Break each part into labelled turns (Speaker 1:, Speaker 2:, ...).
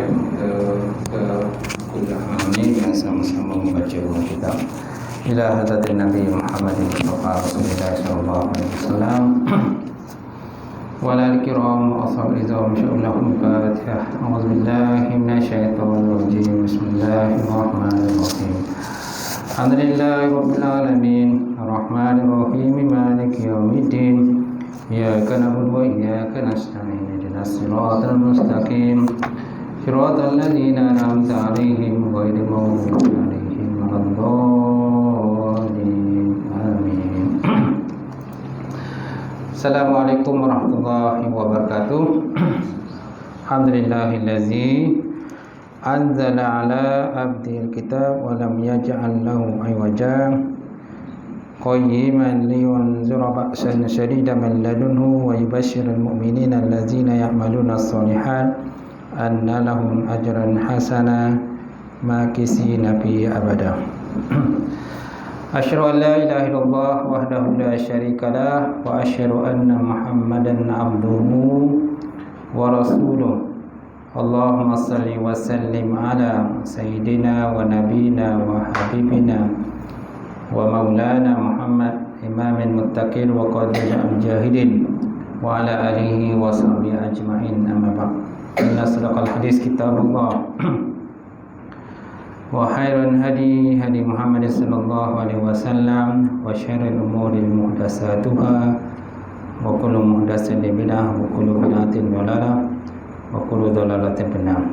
Speaker 1: Baik, kita kuliah malam ini dengan sama-sama membaca buku kitab ila hadratin Nabi Muhammad Rasulullah sallallahu alaihi wasallam wa ala al-kiram wa ashabihi wa Fatihah. A'udzu billahi minasyaitonir rajim. Bismillahirrahmanirrahim. Alhamdulillahi rabbil alamin, arrahmanir rahim, maliki yaumiddin. Iyyaka na'budu wa iyyaka nasta'in. Ihdinas siratal mustaqim. Siratal ladzina an'amta 'alaihim ghairil maghdubi 'alaihim waladdallin. Amin. Assalamualaikum warahmatullahi wabarakatuh. Alhamdulillahillazi anzala 'ala 'abdil kitab wa lam yaj'al lahu 'iwaja qayyiman liyunzira ba'san shadidan min ladunhu wa yubashshirul mu'minina allazina ya'maluna as-solihat anna lahum ajran hasana makisina fi abada. Asyhadu an la ilaha illallah wahdahu la syarika lah wa asyhadu anna Muhammadan abduhu wa rasuluh. Allahumma salli wa sallim ala sayyidina wa nabina wa habibina wa maulana Muhammad imamil muttaqin wa qadil mujahidin wa ala alihi wa sahbihi ajma'in. Amma ba'd. Inna sadaqal hadis kitabullah wa khairul hadi hadi Muhammad sallallahu alaihi wasallam wa syarrul umuri muhdatsatuha wa kullu muhdatsatin bid'ah wa kullu bid'atin dhalalah wa kullu dhalalatin finnar.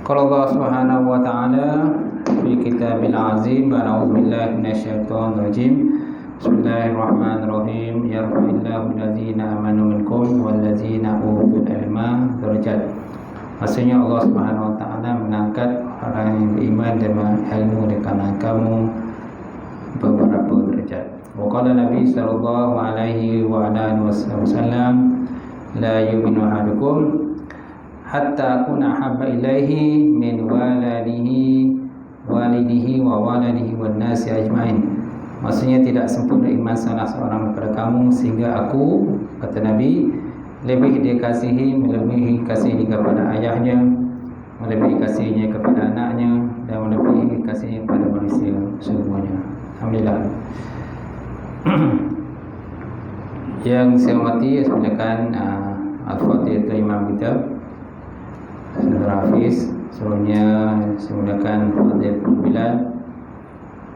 Speaker 1: Qala Allah Subhanahu wa ta'ala fi kitabil azim, a'udzu billahi minasyaitonir rajim. Bismillahirrahmanirrahim. Yarfa'illahu allazina amanu minkum wallazina utul ilma darajat. Maksudnya Allah Subhanahu wa ta'ala mengangkat orang yang beriman dan ilmu di kalangan kamu beberapa derajat. Wa qala Nabi sallallahu alaihi wa ala alihi wasallam, la yu'minu ahadukum hatta akuna habba ilaihi min walidihi wa waladihi wan nasi ajmain. Maksudnya tidak sempurna iman salah seorang daripada kamu sehingga aku, kata Nabi, lebih dikasihi, melebihi kasih kepada ayahnya, melebihi kasihnya kepada anaknya, dan melebihi kasihnya kepada manusia semuanya. Alhamdulillah. Yang saya hormati sebenarnya Al-Fatihah itu imam kita Saudara Hafiz. Sebenarnya sebenarnya Fadil Bilal,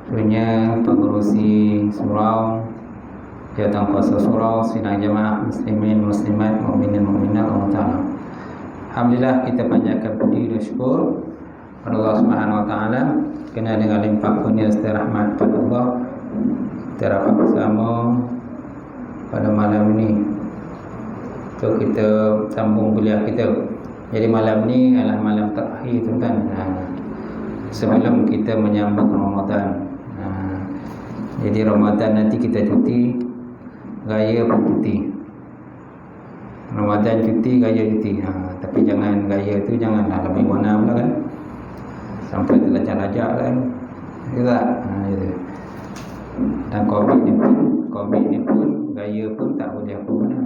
Speaker 1: sebenarnya pengurusi surau, jawatan kuasa surau, sidang jamaah muslimin muslimat, mukminin mukminat Allah Ta'ala. Alhamdulillah, kita panjatkan puji dan syukur pada Allah Subhanahu wa ta'ala kena dengan limpah kurnia serta rahmat pada Allah. Kita dapat bersama pada malam ini untuk kita sambung kuliah kita. Jadi malam ni adalah malam terakhir, tuan-tuan, sebelum kita menyambut Ramadan. Jadi Ramadan nanti kita cuti, gaya pun cuti. Ramadan cuti, gaya cuti. Tapi jangan gaya tu janganlah lebih warna pula kan, sampai terlajak-lajak kan, tak? Gitu. Dan COVID ni pun gaya pun tak boleh apa mana,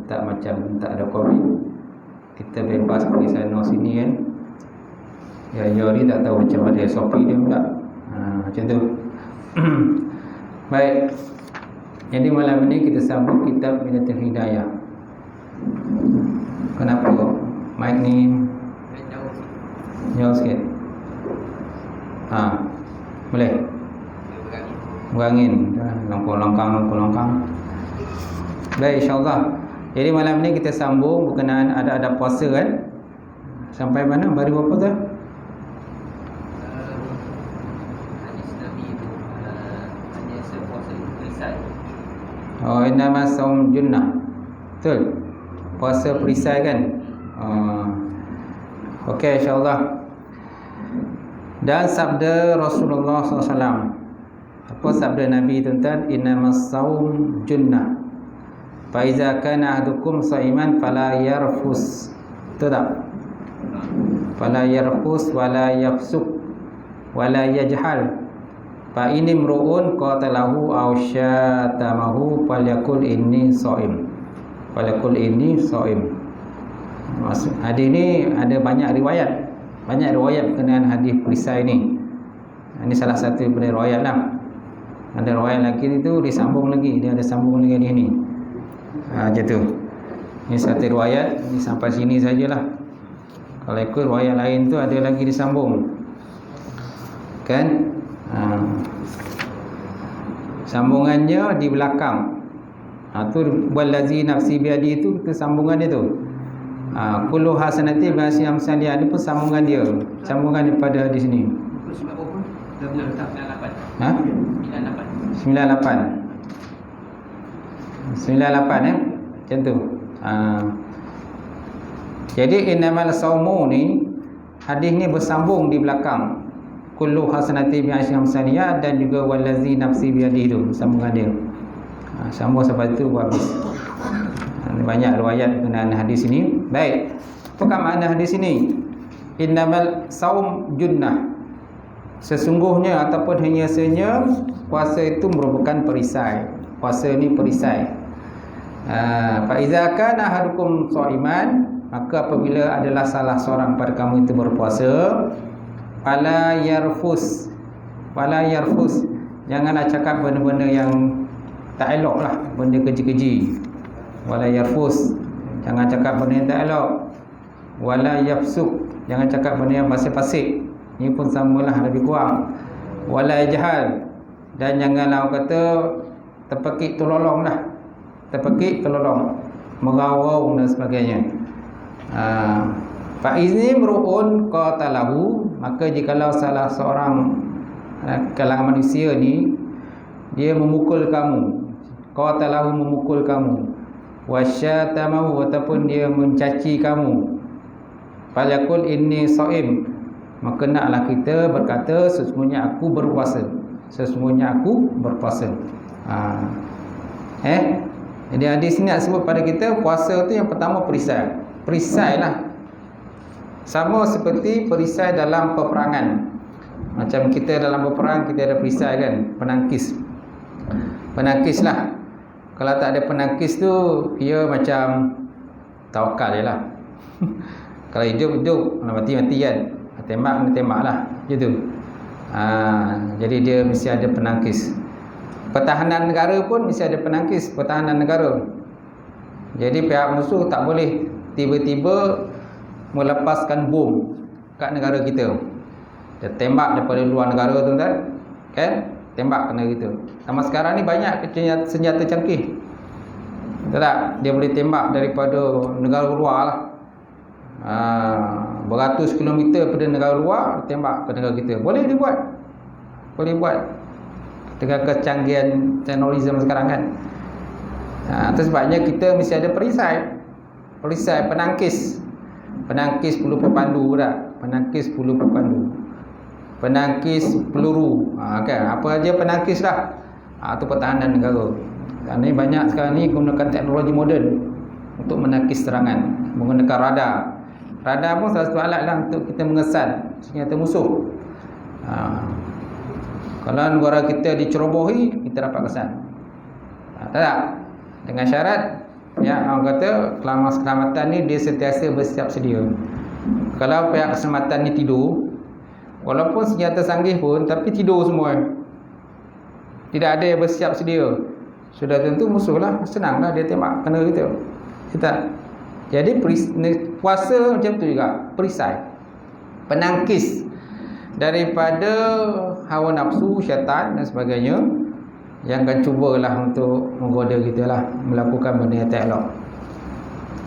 Speaker 1: tak macam tak ada COVID. Kita bebas pergi sana sini kan. Ya ni tak tahu macam mana SOP dia pula. Macam tu. Baik. Jadi malam ini kita sambung kitab Bidatul Hidayah. Kenapa mic ni jauh sikit? Boleh? Berangin. Longkang. Baik, insyaAllah. Jadi malam ni kita sambung berkenaan ada puasa kan. Sampai mana? Baru berapa tu?
Speaker 2: Hadis Nabi itu hanya sepuasa perisai.
Speaker 1: Oh, innama saum junnah. Betul? Puasa perisai kan? Okey, insyaAllah. Dan sabda Rasulullah SAW. Apa sabda Nabi, tuan-tuan? Innama saum junnah. Fa iza kana ahadukum shaiman fala yarfus. Betul? Fala yarfus wala yafsuk wala yajhal. Fa in imru'un qatalahu aw syatamahu falyakul inni shaim. Falyakul inni shaim. Hadis ni ada banyak riwayat. Banyak riwayat berkenaan hadis perisai ni. Ini salah satu daripada riwayat lah. Ada riwayat lagi tu disambung lagi. Dia ada sambung lagi hadis ni. Macam tu. Ini satu riwayat. Ini sampai sini sajalah. Kalau ikut riwayat lain tu ada lagi disambung. Kan? Sambungannya di belakang. Tu wallazi nafsi biadi tu kita sambungan dia tu. Kullu hasanati ba'si amsaliyah ni pun sambungan dia. Sambungan daripada di sini.
Speaker 2: Sebab apa pun dah letak 98.
Speaker 1: Ha? 98 macam tu. Jadi innamal saumu ni hadis ni bersambung di belakang. Kullu hasanati bi'asyri amsaliyah dan juga wallazi nafsi biadihi tu sambungan dia. Sambung sampai tu habis. Banyak riwayat berkenaan hadis ini. Baik. Apakah makna hadis ini? Innamal saum junnah. Sesungguhnya ataupun hanyanya puasa itu merupakan perisai. Puasa ni perisai. Fa iza kana ahadukum shaiman, maka apabila adalah salah seorang pada kamu itu berpuasa, fala yarfus. Janganlah cakap benda-benda yang tak elok lah, benda keji-keji. Wala yarfus, jangan cakap benda yang tak elok. Wala yafsuk, jangan cakap benda yang pasik-pasik. Ini pun samalah, lebih kurang. Wala yajhal, dan janganlah kata terpekik terlolong lah. Terpekik terlolong, meraung dan sebagainya. Fa izni mru'un qatalahu, maka jikalau salah seorang kalangan manusia ni dia memukul kamu, qatalahu memukul kamu, wasyatamahu ataupun dia mencaci kamu, falakul inni shaim, maka naklah kita berkata sesungguhnya aku berpuasa. Jadi hadis ni nak sebut pada kita puasa tu yang pertama perisai lah. Sama seperti perisai dalam peperangan. Macam kita dalam berperang kita ada perisai kan, penangkis lah. Kalau tak ada penangkis tu dia macam tawakal je lah. Kalau hidup, kalau mati kan. Tembak lah gitu. Jadi dia mesti ada penangkis. Pertahanan negara pun mesti ada penangkis pertahanan negara. Jadi pihak musuh tak boleh tiba-tiba melepaskan bom kat negara kita. Dia tembak daripada luar negara tu kan? Tembak kena kita. Sama sekarang ni banyak senjata canggih. Betul tak? Dia boleh tembak daripada negara luar lah. Beratus kilometer pada negara luar, tembak ke negara kita. Boleh dibuat. Dengan kecanggihan teknologi sekarang kan. Itu sebabnya kita mesti ada perisai, penangkis perlu berpandu tak? Penangkis perlu berpandu, penangkis peluru, kan? Apa aja penangkis lah. Itu pertahanan negara. Kerana banyak sekarang ni gunakan teknologi moden untuk menangkis serangan, menggunakan radar. Radar pun salah satu alat lah untuk kita mengesan senjata musuh. Kalau negara kita dicerobohi, kita dapat kesan. Tak? Dengan syarat orang kata keselamatan ni dia sentiasa bersiap sedia. Kalau pihak keselamatan ni tidur, walaupun senjata canggih pun, tapi tidur semua, tidak ada yang bersiap sedia, sudah tentu musuh lah, senang lah dia tembak kena kita. Jadi puasa macam tu juga, perisai, penangkis daripada hawa nafsu, syaitan dan sebagainya yang akan cubalah untuk menggoda kita lah, melakukan benda yang tak elok.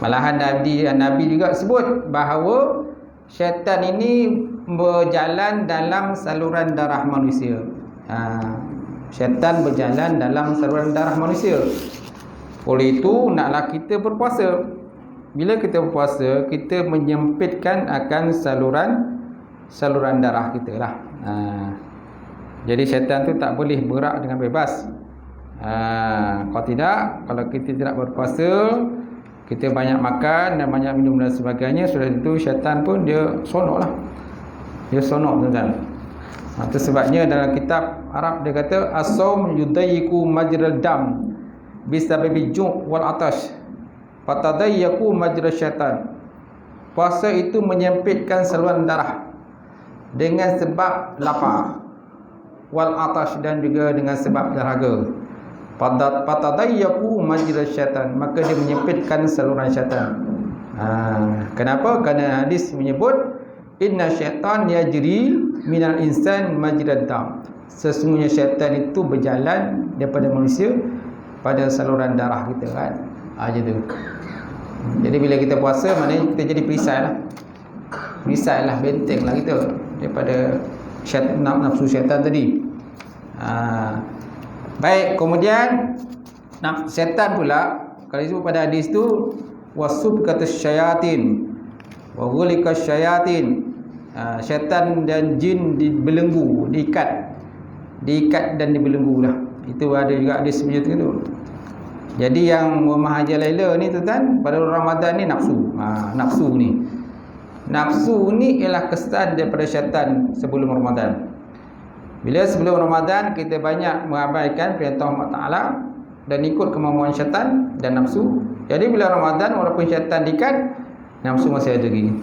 Speaker 1: Malahan Nabi juga sebut bahawa syaitan ini berjalan dalam saluran darah manusia. Syaitan berjalan dalam saluran darah manusia. Oleh itu naklah kita berpuasa. Bila kita berpuasa, kita menyempitkan akan saluran darah kita lah. Jadi syaitan tu tak boleh berak dengan bebas. Kalau kita tidak berpuasa, kita banyak makan dan banyak minum dan sebagainya, sudah tentu syaitan pun dia sonok lah. Dia sonok tuan-tuan. Itu sebabnya dalam kitab Arab dia kata as-saum yudayyiku majral dam bisababi ju' wal atash fatadayyaku majra syaitan. puasa itu menyempitkan saluran darah dengan sebab lapar, wal atash, dan juga dengan sebab dahaga. Patadayyaku majlis syaitan, maka dia menyempitkan saluran syaitan. Kenapa? Kerana hadis menyebut inna syaitan yajri minal insan majrad dam. Sesungguhnya syaitan itu berjalan daripada manusia pada saluran darah kita kan. Macam tu. Jadi bila kita puasa, maknanya kita jadi perisai lah. Perisai lah, benteng lah kita daripada nafsu syaitan tadi. Baik, kemudian syaitan pula, kalau disebut pada hadis tu wasubqatus syayatin wa ghulikas syayatin, syaitan dan jin dibelenggu, diikat dan dibelenggu lah. Itu ada juga hadis macam tu. Jadi yang memahaja Laila ni tuan, pada Ramadan ni nafsu ni. Nafsu ni ialah kesan daripada syaitan sebelum Ramadan. Bila sebelum Ramadan kita banyak mengabaikan perintah Allah Ta'ala dan ikut kemauan syaitan dan nafsu. Jadi bila Ramadan, walaupun syaitan diikat, nafsu masih ada lagi.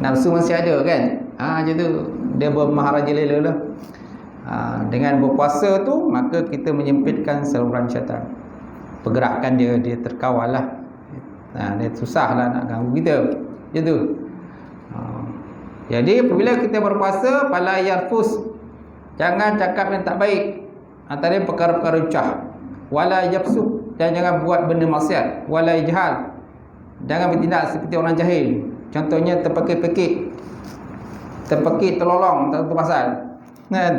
Speaker 1: Nafsu masih ada kan? Macam tu. Dia bermaharaja Laila lah. Dengan berpuasa tu, maka kita menyempitkan saluran syaitan. Pergerakan dia terkawal lah. Dia susah lah nak ganggu kita. Macam tu. Jadi apabila kita berpuasa, fala yarfus, jangan cakap yang tak baik, antara perkara-perkara ucah. Wala yafsuk, dan jangan buat benda maksiat. Wala ijhal, jangan bertindak seperti orang jahil. Contohnya terpekik terlolong, tak tahu pasal kan.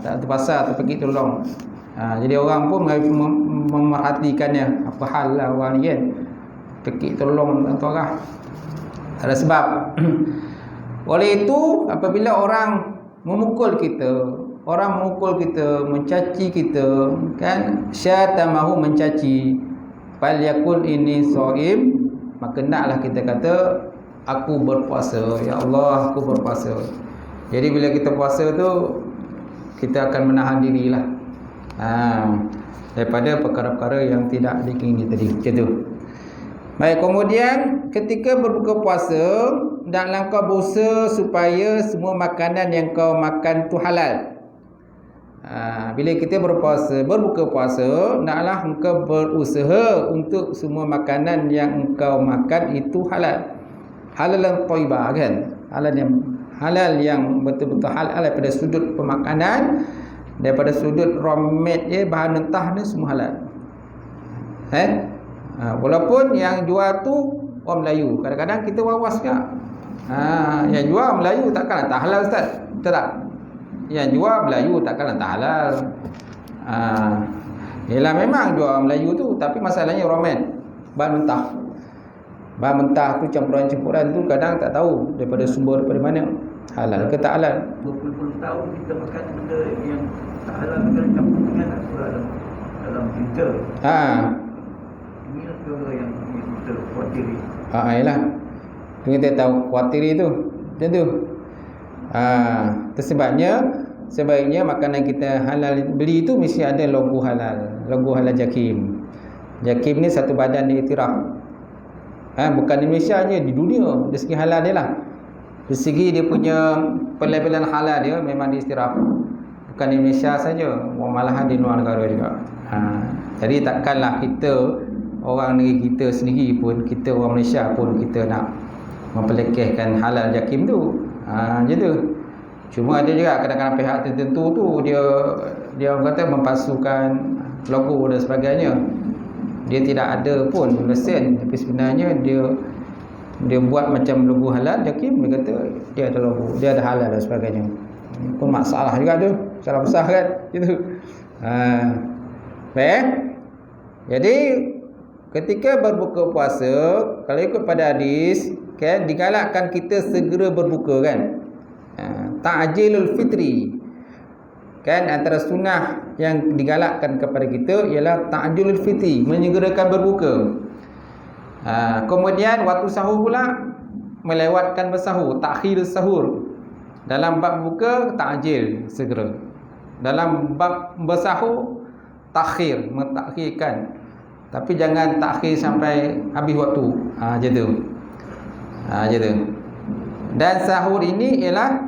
Speaker 1: Tak tahu pasal, terpekik terlolong. Jadi orang pun memerhatikannya, apa hal lah orang ni kan, pekik terlolong tak tahu arah, ada sebab. Oleh itu apabila orang memukul kita, mencaci kita kan, syatamahu, mencaci, fal yakul ini shaim, maka naklah kita kata aku berpuasa, ya Allah aku berpuasa. Jadi bila kita puasa tu, kita akan menahan dirilah daripada perkara-perkara yang tidak diingini tadi. Macam tu. Baik, kemudian ketika berbuka puasa, hendaklah kau berusaha supaya semua makanan yang kau makan tu halal. Bila kita berbuka puasa, hendaklah engkau berusaha untuk semua makanan yang engkau makan itu halal. Halalan thayyibah kan? Halal yang betul-betul halal daripada sudut pemakanan, daripada sudut raw meat dia, bahan mentah ni semua halal. Walaupun yang jual tu orang Melayu, kadang-kadang kita wawas juga. Yang jual Melayu takkanlah tak halal Ustaz? Betul tak? Yang jual Melayu takkanlah tak halal. Yelah memang jual Melayu tu, tapi masalahnya raw meat, bahan mentah. Bahan mentah tu, campuran-campuran tu kadang tak tahu daripada sumber daripada mana. Halal ke tak halal?
Speaker 2: Berpuluh-puluh tahun kita makan benda yang tak halal, kita campur dengan dalam cerita. Ini perkara yang kita khawatiri.
Speaker 1: Yalah. Tu kita tahu khawatiri tu. Macam tu. Sebabnya sebaiknya makanan kita halal beli tu mesti ada logo halal. Logo halal JAKIM. JAKIM ni satu badan diiktiraf. Bukan di Malaysia je, di dunia. Dari segi halal dia lah. Dari segi dia punya pelabelan halal dia memang diiktiraf. Bukan di Malaysia saja, malahan di luar negara juga. Jadi takkanlah kita, orang negeri kita sendiri pun, kita orang Malaysia pun, kita nak mempelekehkan halal JAKIM tu. Macam tu. Cuma ada juga kadang-kadang pihak tertentu tu dia orang kata mempalsukan logo dan sebagainya. Dia tidak ada pun lesen, tapi sebenarnya dia buat macam logo halal JAKIM, dia kata dia ada logo, dia ada halal dan sebagainya. Pun masalah juga tu, salah besar kan gitu. Baik. Jadi ketika berbuka puasa, kalau ikut pada hadis kan, digalakkan kita segera berbuka kan. Ta'jilul fitri kan, antara sunnah yang digalakkan kepada kita ialah ta'jilul fitri, menyegerakan berbuka. Kemudian waktu sahur pula melewatkan bersahur, takhir sahur. Dalam bab buka ta'jil, segera. Dalam bab bersahur takhir, mentakhirkan. Tapi jangan takhir sampai habis waktu. Macam tu. Macam tu. Dan sahur ini ialah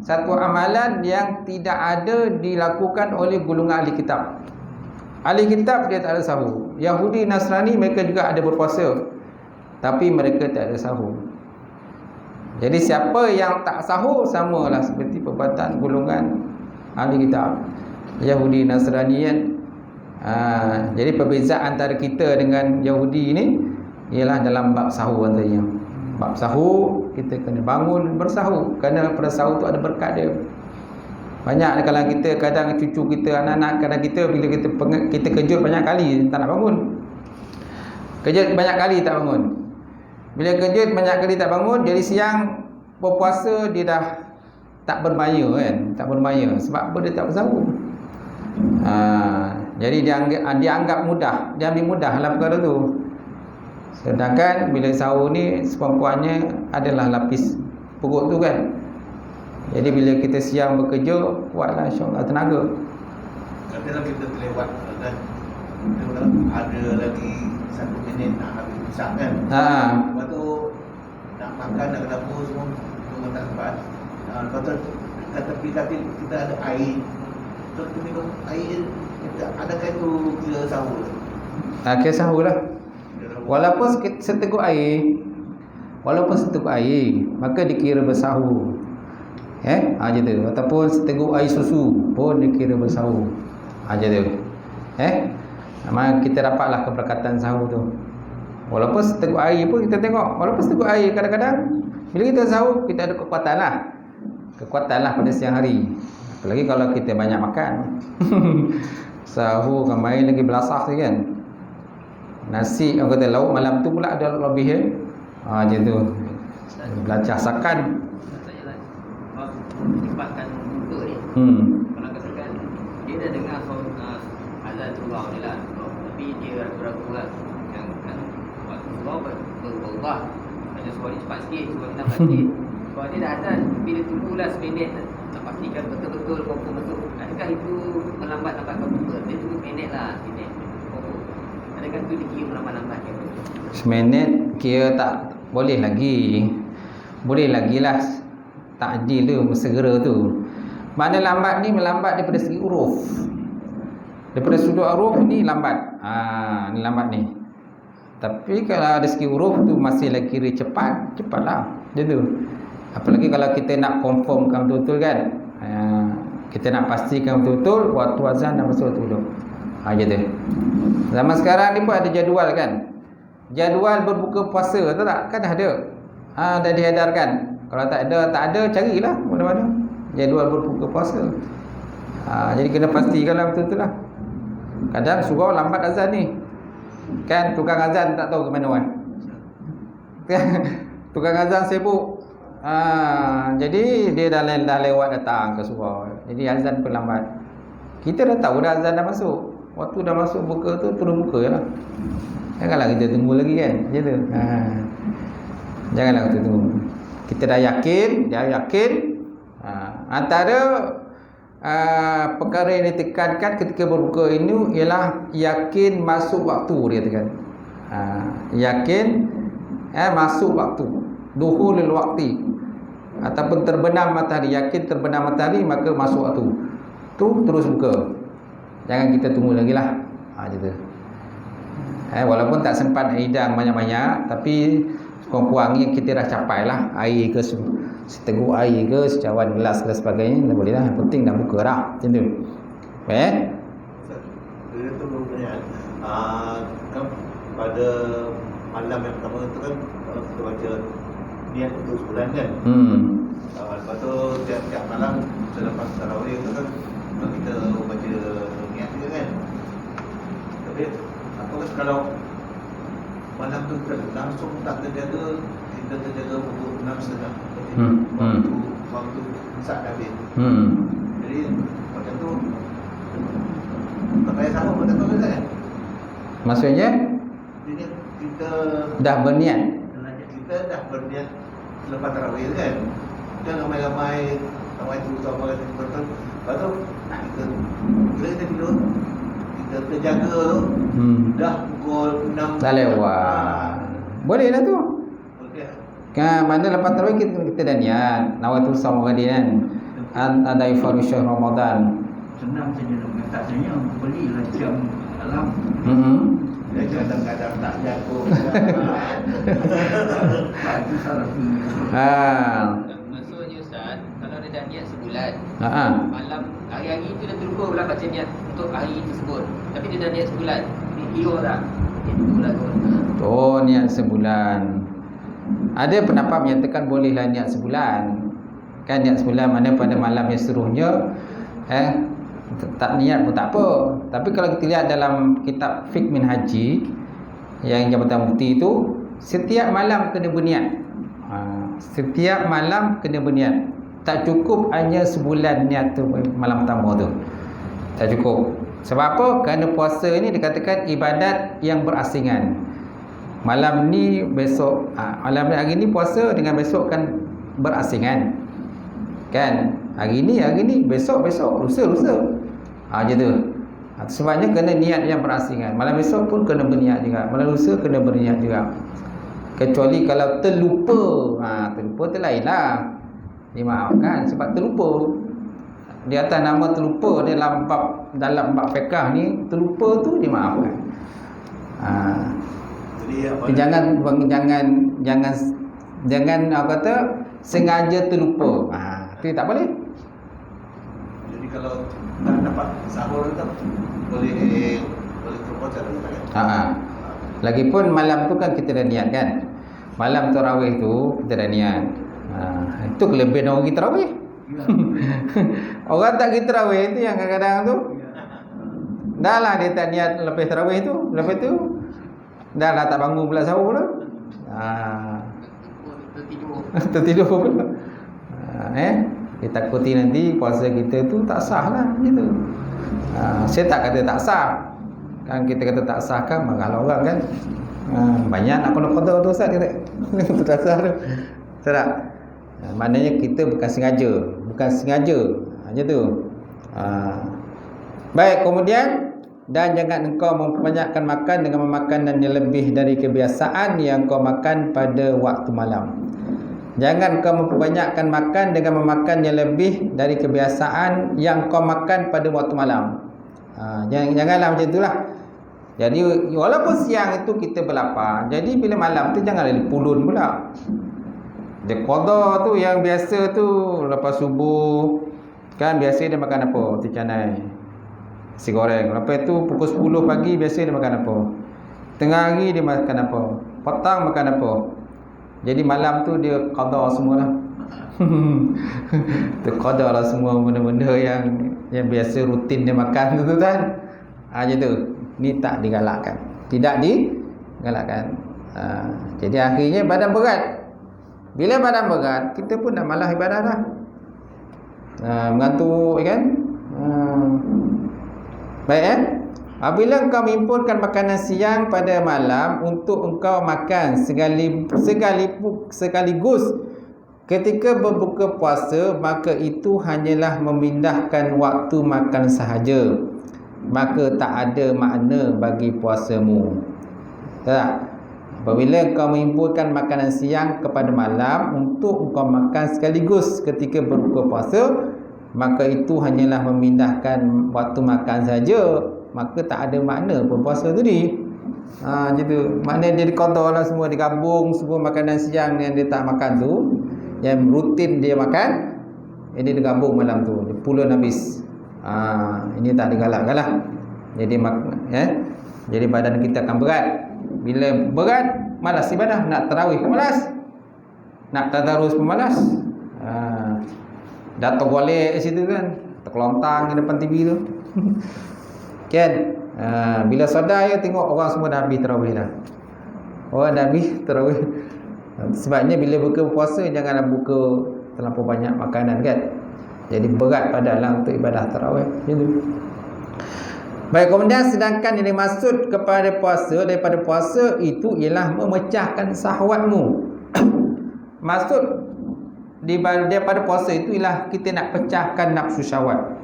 Speaker 1: satu amalan yang tidak ada dilakukan oleh golongan ahli kitab. Ahli kitab dia tak ada sahur. Yahudi, Nasrani mereka juga ada berpuasa, tapi mereka tak ada sahur. Jadi siapa yang tak sahur samalah seperti perbuatan golongan ahli kitab, Yahudi, Nasrani kan. Jadi perbezaan antara kita dengan Yahudi ni ialah dalam bab sahur antaranya. Bab sahur kita kena bangun bersahur, kerana pada sahur tu ada berkat dia. Banyak kalau kita kadang cucu kita, anak-anak kadang kita bila kita kejut banyak kali tak nak bangun. Kejut banyak kali tak bangun. Bila kejut banyak kali tak bangun, jadi siang berpuasa dia dah tak bermaya kan, tak bermaya sebab apa dia tak bersahur. Jadi dia anggap mudah, dia ambil mudah lah perkara tu. Sedangkan bila sahur ni seperempuannya adalah lapis perut tu kan. Jadi bila kita siang bekerja, kuatlah insya-Allah tenaga.
Speaker 2: Kadang-kadang kita terlewat kan. Ada lagi 1 minit nak habis masak kan. Lepas tu nak makan, nak ke dapur semua memang tak sempat. Lepas tu kat tepi katil kita ada air. Terus kita minum air. Adakah itu kira sahur?
Speaker 1: Kira sahur lah. Walaupun seteguk air, maka dikira bersahur. Macam tu. Ataupun seteguk air susu pun dikira bersahur. Macam tu. Maka kita dapatlah keberkatan sahur tu. Walaupun seteguk air pun kita tengok, walaupun seteguk air kadang-kadang bila kita sahur kita ada kekuatan lah pada siang hari. Apalagi kalau kita banyak makan. Sahur kan main lagi belasah tu kan. Nasi orang kata lauk malam tu pula ada lebih macam tu. Belajar sakan.
Speaker 3: Cepatkan untuk ni. Kalau katakan dia dah dengar azan surau ni lah, tapi dia ragu-ragu lah yang kan waktu surau berubah. Macam surau ni cepat sikit, surau ni lambat sikit. Surau ni dah azan, bila tunggulah seminit nak pastikan betul-betul confirm masuk. Adakah itu melambat-lambat confirm? Dia tunggu seminit lah, seminit. Adakah tu dikira melambat-lambat ke?
Speaker 1: Seminit kira tak boleh lagi. Boleh lagi lah. Takjil tu, segera tu. Mana lambat ni melambat daripada segi uruf. Daripada sudut uruf ni lambat. Ni lambat ni. Tapi kalau dari segi uruf tu masih lagi kira cepat, cepatlah. Dia tu. Apalagi kalau kita nak confirmkan betul-betul kan. Kita nak pastikan betul-betul waktu azan dah masuk tu. Macam tu. Zaman sekarang ni pun ada jadual kan. Jadual berbuka puasa tu tak? Kan dah ada. Dah diedarkan. Kalau tak ada carilah mana-mana jadual berbuka puasa. Jadi kena pastikanlah betul-betul lah. Kadang surau lambat azan ni. Kan tukang azan tak tahu ke mana kan. Tukang azan sibuk. Jadi dia dah lewat datang ke surau. Jadi azan pun lambat. Kita dah tahu dah azan dah masuk. Waktu dah masuk buka tu terus buka je lah. Janganlah kita tunggu lagi kan. Macam tu. Janganlah kita tunggu. Kita dah yakin, antara perkara yang ditekankan ketika berbuka ini ialah yakin masuk waktu, dia tekan. Yakin masuk waktu, duhulul waqti, ataupun terbenam matahari. Yakin terbenam matahari maka masuk waktu. Tu terus buka. Jangan kita tunggu lagi lah. Macam tu. Walaupun tak sempat hidang banyak-banyak, tapi kurang-kurang ni kita dah capai lah. Air ke seteguk air ke secawan gelas ke sebagainya, dah boleh lah. Yang penting dah buka dah. Macam tu.
Speaker 2: Dia tu pertanyaan. Kan pada malam yang pertama tu kan kita baca niat untuk sebulan kan. Lepas tu tiap-tiap malam selepas tarawih tu kan kita baca niat juga kan. Tapi apakah kalau malam tu langsung tak terjaga, kita terjaga pukul 6.30 waktu imsak dah habis. Jadi macam tu tak payah sahur pada tu kan?
Speaker 1: Maksudnya
Speaker 2: kita
Speaker 1: dah berniat.
Speaker 2: Kita dah berniat selepas tarawih kan. Kita ramai-ramai tu sama betul. Lepas tu bila kita tidur, kita terjaga tu dah pukul 6
Speaker 1: dah lewat. Boleh lah tu.
Speaker 2: Boleh.
Speaker 1: Mana lepas tarawih kita dah niat nawaitu shaum ghadin kan. Ada ifaru syahr Ramadan.
Speaker 4: Senang saja nak mengatasinya, belilah jam alam.
Speaker 2: Dia kadang-kadang tak jago.
Speaker 4: Itu salah pilih.
Speaker 3: Maksudnya Ustaz, kalau dia dah niat sebulan,
Speaker 1: Ha.
Speaker 3: malam hari-hari itu dah terlupa pula baca niat untuk hari tersebut. Tapi dia dah niat sebulan. Dia hero tak? Dia bulan tu.
Speaker 1: Oh, niat sebulan. Ada pendapat menyatakan bolehlah niat sebulan. Kan niat sebulan mana pada malam yang seterusnya tak niat pun tak apa. Tapi kalau kita lihat dalam kitab Fiqh Minhaji yang Jabatan Mufti itu, setiap malam kena berniat. Setiap malam kena berniat. Tak cukup hanya sebulan niat tu malam pertama tu. Tak cukup. Sebab apa? Kerana puasa ni dikatakan ibadat yang berasingan. Malam ni besok, malam ni hari ni puasa dengan besok kan berasingan. Kan? Hari ni, besok, lusa. Macam tu. Sebabnya kena niat yang berasingan. Malam besok pun kena berniat juga. Malam lusa kena berniat juga. Kecuali kalau terlupa. Terlupa tu lain lah. Dimaafkan sebab terlupa. Di atas nama terlupa dalam bab fiqh ni, terlupa tu dimaafkan.
Speaker 2: Jadi
Speaker 1: Jangan apa kata sengaja terlupa. Itu tak boleh.
Speaker 2: Jadi kalau tak dapat sahur tu boleh terpuasa kan?
Speaker 1: Lagipun malam tu kan kita dah niat kan. Malam tarawih tu kita dah niat. Itu kelebihan orang kita tarawih. Orang tak kita tarawih tu yang kadang-kadang tu dah lah dia tak niat lepas tarawih tu. Lepas tu dah lah tak bangun pula sahur pula. Tertidur pula. Dia takuti nanti puasa kita tu tak sah lah gitu. Saya tak kata tak sah. Kan kita kata tak sah kan marahlah orang kan. Banyak nak kena qada tu Ustaz kata. Tak sah tu. Tak. Maknanya kita bukan sengaja. Macam tu. Baik, kemudian dan jangan engkau memperbanyakkan makan dengan memakan yang lebih dari kebiasaan yang kau makan pada waktu malam. Jangan kau memperbanyakkan makan dengan memakan yang lebih dari kebiasaan yang kau makan pada waktu malam. Janganlah macam itulah. Jadi walaupun siang itu kita berlapar, jadi bila malam tu janganlah dipulun pula. Dia qada tu yang biasa tu lepas subuh kan biasa dia makan apa? Roti canai, nasi goreng. Lepas tu pukul 10 pagi biasa dia makan apa? Tengah hari dia makan apa? Petang makan apa? Jadi malam tu dia qada semualah. Dia qada lah semua benda-benda yang biasa rutin dia makan tu kan. Macam tu. Ni tak digalakkan. Tidak digalakkan. Jadi akhirnya badan berat. Bila badan berat, kita pun dah malas ibadah dah. Mengantuk kan? Baik apabila engkau menghimpunkan makanan siang pada malam untuk engkau makan sekaligus ketika berbuka puasa, maka itu hanyalah memindahkan waktu makan sahaja. Maka tak ada makna bagi puasamu. Tak? Apabila engkau menghimpunkan makanan siang kepada malam untuk engkau makan sekaligus ketika berbuka puasa, maka itu hanyalah memindahkan waktu makan saja. Maka tak ada makna pun puasa tadi. Macam tu. Maknanya dia diqada lah semua, digabung semua makanan siang yang dia tak makan tu, yang rutin dia makan, dia digabung malam tu, dia pulun habis. Ini tak digalakkan lah. Jadi badan kita akan berat. Bila berat, malas ibadah. Nak tarawih pun malas, nak tadarus pun malas. Dah tergolek di situ kan, terkelontang di depan TV tu. Kan? Bila sadar ya tengok orang semua dah habis tarawih dah. Orang dah habis tarawih. Sebabnya bila buka puasa janganlah buka terlampau banyak makanan kan. Jadi berat badanlah untuk ibadah tarawih. Gitu. Baik, kemudian sedangkan yang dimaksud daripada puasa itu ialah memecahkan syahwatmu. Maksud daripada puasa itu ialah kita nak pecahkan nafsu syahwat.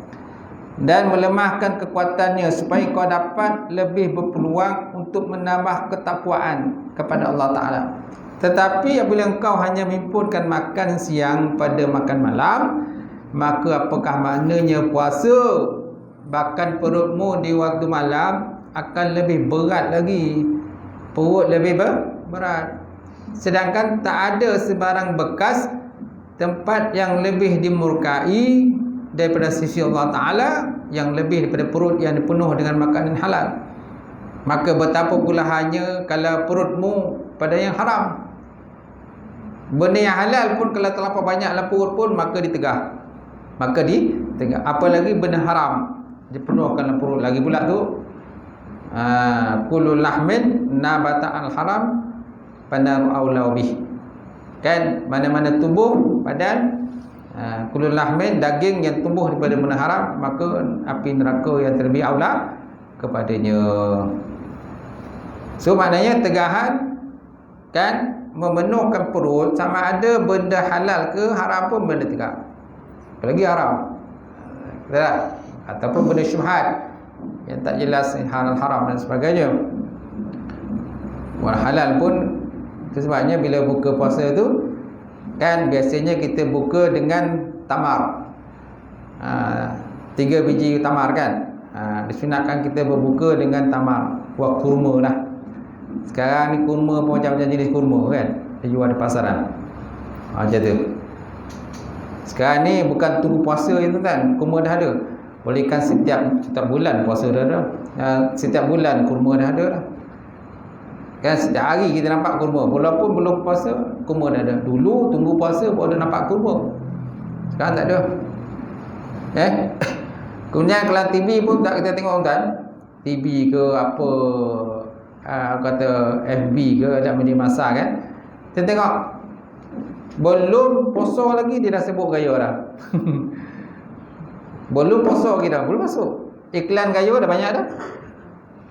Speaker 1: dan melemahkan kekuatannya supaya kau dapat lebih berpeluang untuk menambah ketakwaan kepada Allah Ta'ala. Tetapi apabila engkau hanya menghimpunkan makan siang pada makan malam, maka apakah maknanya puasa? Bahkan perutmu di waktu malam akan lebih berat lagi. Perut lebih berat. Sedangkan tak ada sebarang bekas tempat yang lebih dimurkai daripada sisi Allah Ta'ala, yang lebih daripada perut yang dipenuh dengan makanan halal. Maka betapa pula hanya kalau perutmu pada yang haram. Benda yang halal pun kalau terlalu banyaklah perut pun maka ditegah. Apalagi benda haram, dipenuhkanlah perut lagi pula tu. Kullu lahmin nabata al-haram fanaru awla bih. Kan, mana-mana tubuh badan, kullu lahmin, daging yang tumbuh daripada benda haram, maka api neraka yang terlebih aula kepadanya. So maknanya tegahan kan, memenuhkan perut, sama ada benda halal ke haram pun benda tegak. Apalagi haram, tak? Ataupun benda syubhat yang tak jelas halal haram dan sebagainya. Wal halal pun, itu sebabnya bila buka puasa tu kan, biasanya kita buka dengan tamar, 3 biji tamar kan. Disunatkan kita berbuka dengan tamar, buah kurma lah. Sekarang ni kurma pun macam-macam jenis kurma kan, dijual di pasaran. Macam tu. Sekarang ni bukan tunggu puasa itu kan, kurma dah ada. Bolehkan setiap bulan puasa dah ada. Setiap bulan kurma dah ada dah. Kan setiap hari kita nampak kurma. Walaupun belum puasa, kurma dah ada. Dulu tunggu puasa baru nampak kurma. Sekarang tak ada. Kemudian kalau TV pun tak kita tengok kan. TV ke apa, kata FB ke, ada media masa kan. Kita tengok belum puasa lagi dia dah sebut gaya dah. Belum puasa lagi dah, belum masuk. Iklan gaya dah banyak dah.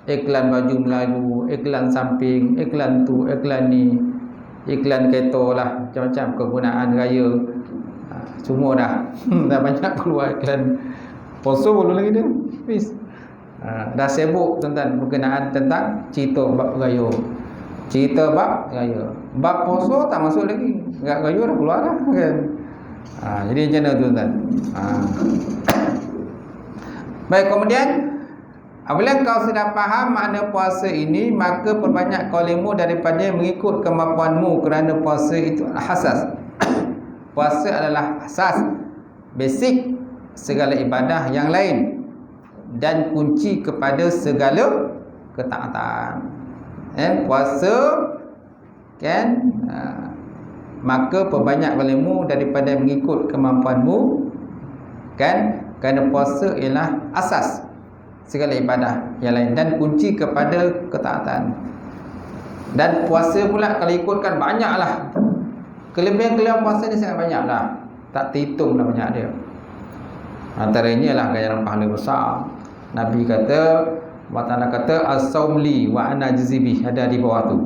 Speaker 1: Iklan baju Melayu, iklan samping, iklan tu, iklan ni, iklan kereta lah, macam-macam kegunaan gaya. Semua dah. Dah banyak keluar iklan. Puasa belum lagi dia. Dah sibuk berkenaan tentang cerita bab gaya. Cerita bab gaya. Bab puasa tak masuk lagi. Gaya dah keluar dah kan. Jadi macam mana tuan-tuan? Baik, kemudian apabila kau sudah faham makna puasa ini, maka perbanyak kaulimu daripada mengikut kemampuanmu, kerana puasa itu asas. Puasa adalah asas, basic segala ibadah yang lain dan kunci kepada segala ketaatan. Puasa kan, maka perbanyak kaulimu daripada mengikut kemampuanmu kan, kerana puasa ialah asas segala ibadah yang lain dan kunci kepada ketaatan. Dan puasa pula kalau ikutkan banyaklah. Kelebihan-kelebihan puasa ni sangat banyaklah, tak terhitung dah banyak dia. Antaranya ialah ganjaran pahala besar. Nabi kata, Allah Ta'ala kata as-saum li wa ana ajzi bih, ada di bawah tu.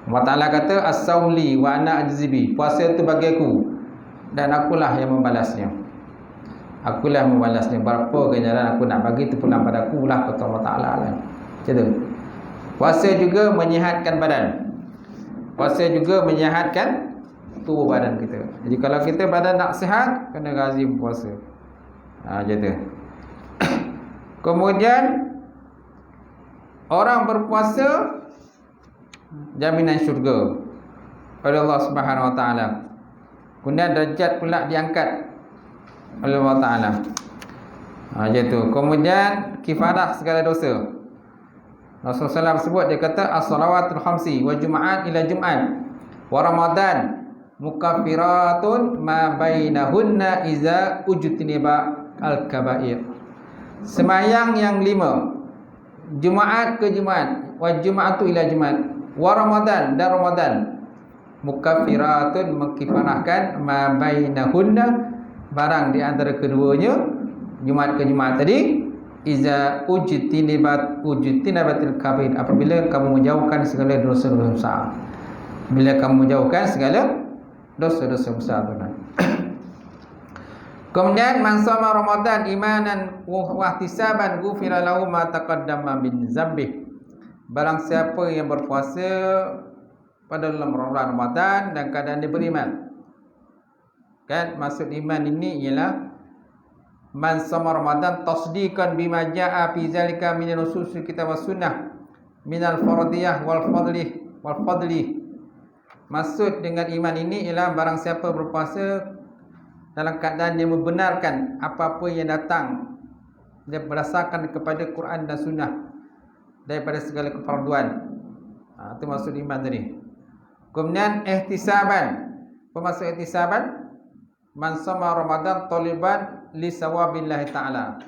Speaker 1: Allah Ta'ala kata as-saum li wa ana ajzi bih, puasa itu bagi aku dan akulah yang membalasnya. Akulah membalasnya. Berapa ganjaran aku nak bagi, terpulang pada aku lah, kata Allah Ta'ala lah. Macam tu. Puasa juga menyihatkan badan. Puasa juga menyihatkan tubuh badan kita. Jadi kalau kita badan nak sihat, kena rajin puasa. Macam tu. Kemudian orang berpuasa jaminan syurga oleh Allah Subhanahu Wa Ta'ala. Kemudian darjat pula diangkat oleh Allah Ta'ala. Macam tu. Kemudian kifarah segala dosa. Rasulullah SAW sebut, dia kata as-salawatul khamsi wa jum'at ila jum'at wa ramadan mukaffiratun ma bainahunna iza ujtiniba al-kabair. Semayang yang 5, Jumaat ke Jumaat, wa jum'atu ila Jumaat, wa ramadan dan ramadan mukaffiratun, mengkifarahkan ma bainahunna, barang di antara keduanya, Jumaat ke Jumaat tadi, iza ujtinabatil kabir, apabila kamu menjauhkan segala dosa-dosa besar. Bila kamu menjauhkan segala dosa-dosa besar. Kemudian man shoma Ramadan imanan wa ihtisaban ghufira lahu ma taqaddama min dzambih. Barang siapa yang berpuasa pada dalam Ramadan dan keadaan dia beriman. Kan maksud iman ini ialah man shoma Ramadan tasdiqan bima jaa fi zalika min nusus kitab was sunnah min al fardiyah wal fadli. Maksud dengan iman ini ialah barang siapa berpuasa dalam keadaan dia membenarkan apa-apa yang datang dia berdasarkan kepada Quran dan sunnah daripada segala kefarduan. Itu maksud iman tadi. Kemudian ihtisaban. Apa maksud ihtisaban? Man shoma Ramadan taliban li sawabillahi ta'ala.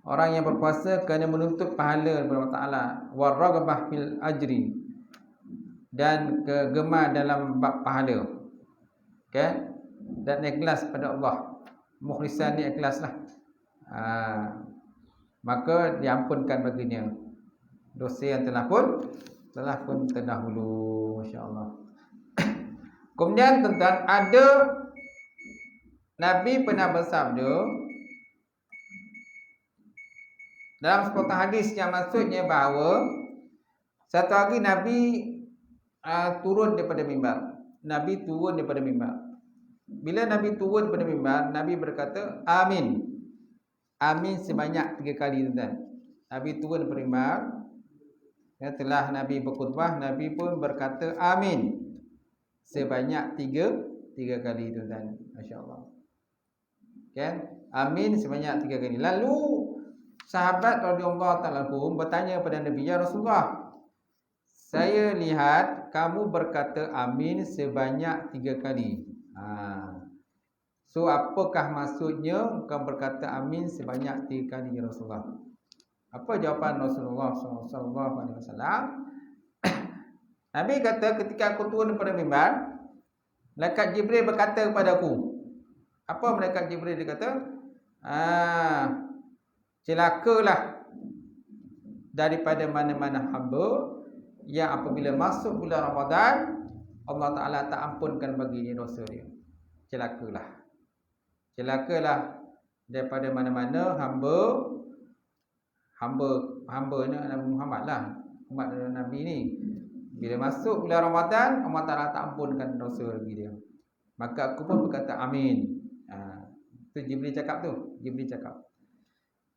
Speaker 1: Orang yang berpuasa kerana menuntut pahala daripada Allah Ta'ala. Wa raghbah fil ajri. Dan kegema dalam bab pahala. Okay? Dan ikhlas pada Allah. Mukhlisan ni ikhlaslah. Maka diampunkan baginya dosa yang telah pun terdahulu, masya-Allah. Kemudian tentang ada Nabi pernah bersabda dalam sepotong hadis yang maksudnya bahawa satu hari Nabi turun daripada mimbar. Nabi turun daripada mimbar. Bila Nabi turun daripada mimbar, Nabi berkata amin. Amin sebanyak 3 kali, tuan. Nabi turun daripada mimbar. Setelah Nabi berkhutbah, Nabi pun berkata amin sebanyak 3 kali, tuan. Masya-Allah. Kan? Amin sebanyak 3 kali. Lalu sahabat radhiyallahu ta'ala anhum bertanya kepada Nabi, ya Rasulullah, saya lihat kamu berkata amin sebanyak 3 kali. So apakah maksudnya kau berkata amin sebanyak 3 kali, ya Rasulullah? Apa jawapan Rasulullah sallallahu alaihi wasallam? Nabi kata, ketika aku turun daripada mimbar, malaikat Jibril berkata kepada aku. Apa malaikat Jibril dia kata? Celakalah daripada mana-mana hamba yang apabila masuk bulan Ramadan Allah Ta'ala tak ampunkan bagi dia dosa dia. Celakalah daripada mana-mana hamba ni Nabi Muhammad lah, umat Nabi ni. Bila masuk bulan Ramadan Allah Ta'ala tak ampunkan dosa bagi dia. Maka aku pun berkata amin. Itu Jibril cakap tu.